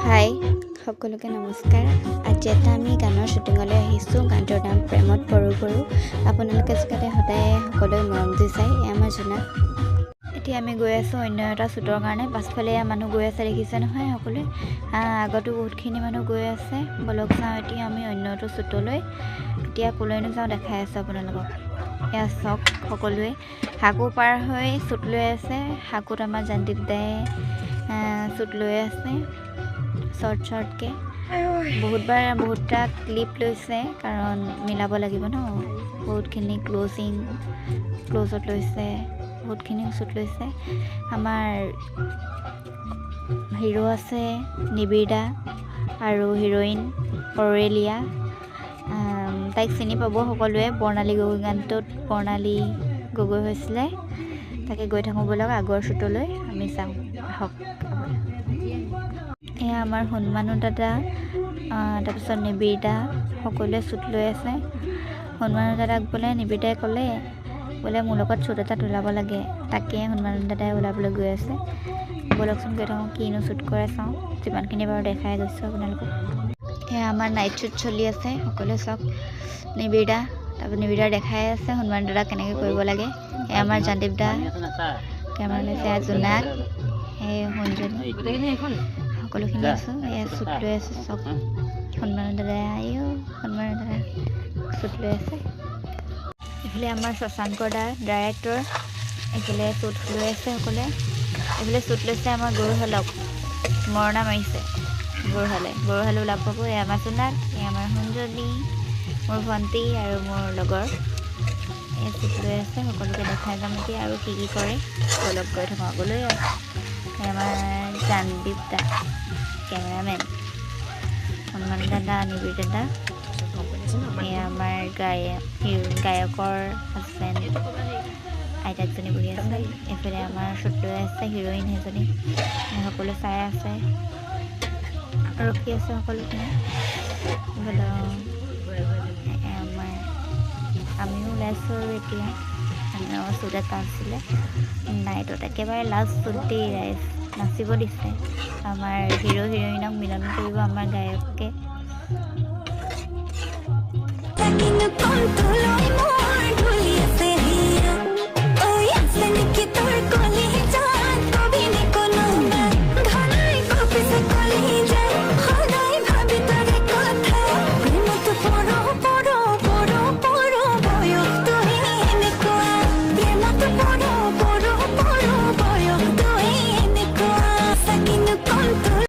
হাই সকলোকে নমস্কাৰ। আজি এটা আমি গানৰ শ্বুটিঙলৈ আহিছোঁ। গানটোৰ নাম প্ৰেমত পৰো পৰো। আপোনালোকে যাতে সদায় সকলোৱে মৰম দি চায়। এয়া আমাৰ জোনাক। এতিয়া আমি গৈ আছোঁ অন্য এটা শ্বুটৰ কাৰণে। পাছফালে এয়া মানুহ গৈ আছে, দেখিছে নহয় সকলোৱে। আগতো বহুতখিনি মানুহ গৈ আছে। বলক চাওঁ এতিয়া আমি অন্য এটা শ্বুটলৈ। এতিয়া ক'লৈনো যাওঁ দেখাই আছোঁ আপোনালোকক। এয়া চাওক সকলোৱে হাকো পাৰ হৈ শ্বুট লৈ আছে। হাকোত আমাৰ জানদীপ দায়ে শ্বুট লৈ আছে শ্বৰ্টকৈ। বহুতটা ক্লিপ লৈছে, কাৰণ মিলাব লাগিব ন। বহুতখিনি ক্ল'জত লৈছে, বহুতখিনি শ্বুট লৈছে। আমাৰ হিৰো আছে নিবিড় আৰু হিৰইন অৰেলিয়া। তাইক চিনি পাব সকলোৱে। বৰ্ণালী গগৈ গানটোত বৰ্ণালী গগৈ হৈছিলে। তাকে গৈ থাকোঁ ব'লক আগৰ শ্বুটলৈ আমি চাওঁ আহক। এয়া আমাৰ হনুমানো দাদা, তাৰপিছত নিবিড় দা সকলোৱে শ্বুট লৈ আছে। হনুমানো দাদাক বোলে নিবিড় দাই ক'লে বোলে মোৰ লগত শ্বুট এটা ওলাব লাগে। তাকে হনুমানো দাদাই ওলাবলৈ গৈ আছে। ব'লকচোন গৈ থাকোঁ কিনো শ্বুট কৰে চাওঁ। যিমানখিনি বাৰু দেখাই গৈছোঁ আপোনালোকক। এয়া আমাৰ নাইট শ্বুট চলি আছে। সকলোৱে চাওক নিবিড় দা, তাৰপিছত নিবিড় দা দেখাই আছে হনুমান দাদা কেনেকৈ কৰিব লাগে। এয়া আমাৰ জানদীপ দা কেমেৰা লৈছে। জোনাক এই শুনজনী সকলোখিনি আছোঁ। এয়া শ্বুট লৈ আছোঁ চব। হনুমান দাদাই হনুমান দাদা শ্বুট লৈ আছে। এইফালে আমাৰ শশাংকৰ দা ডাইৰেক্টৰ, এইফালে শ্বুট লৈ আছে সকলোৱে। এইফালে শ্বুট লৈছে আমাৰ গৰুহালক, মৰণা মাৰিছে গৰুহালে ওলাব পাব। এয়া আমাৰ জোনাক, এয়া আমাৰ শুনজনী, মোৰ ভণ্টি আৰু মোৰ লগৰ। এই শ্বুট লৈ আছে। সকলোকে দেখাই যাম এতিয়া আৰু কি কৰে। বলক গৈ থাকোঁ আগলৈ। আমাৰ জানদীপ দা কেমেৰামেন, হনুমান দাদা, নিবিড় দাদা। এয়া আমাৰ গায়কৰ হাজবেণ্ড আইতাকজনী বহি আছে। এইফালে আমাৰ শ্বুট লৈ আছে হিৰইন সেইজনী। সকলোৱে চাই আছে, ৰখি আছে সকলোখিনি। আমিও ওলাইছোঁ আৰু এতিয়া শ্বুট এটা আছিলে নাইটত, একেবাৰে লাষ্ট শ্বুট দেই ৰাইজ। নাচিব দিছে আমাৰ হিৰো হিৰইনক, মিলন কৰিব আমাৰ গায়কে।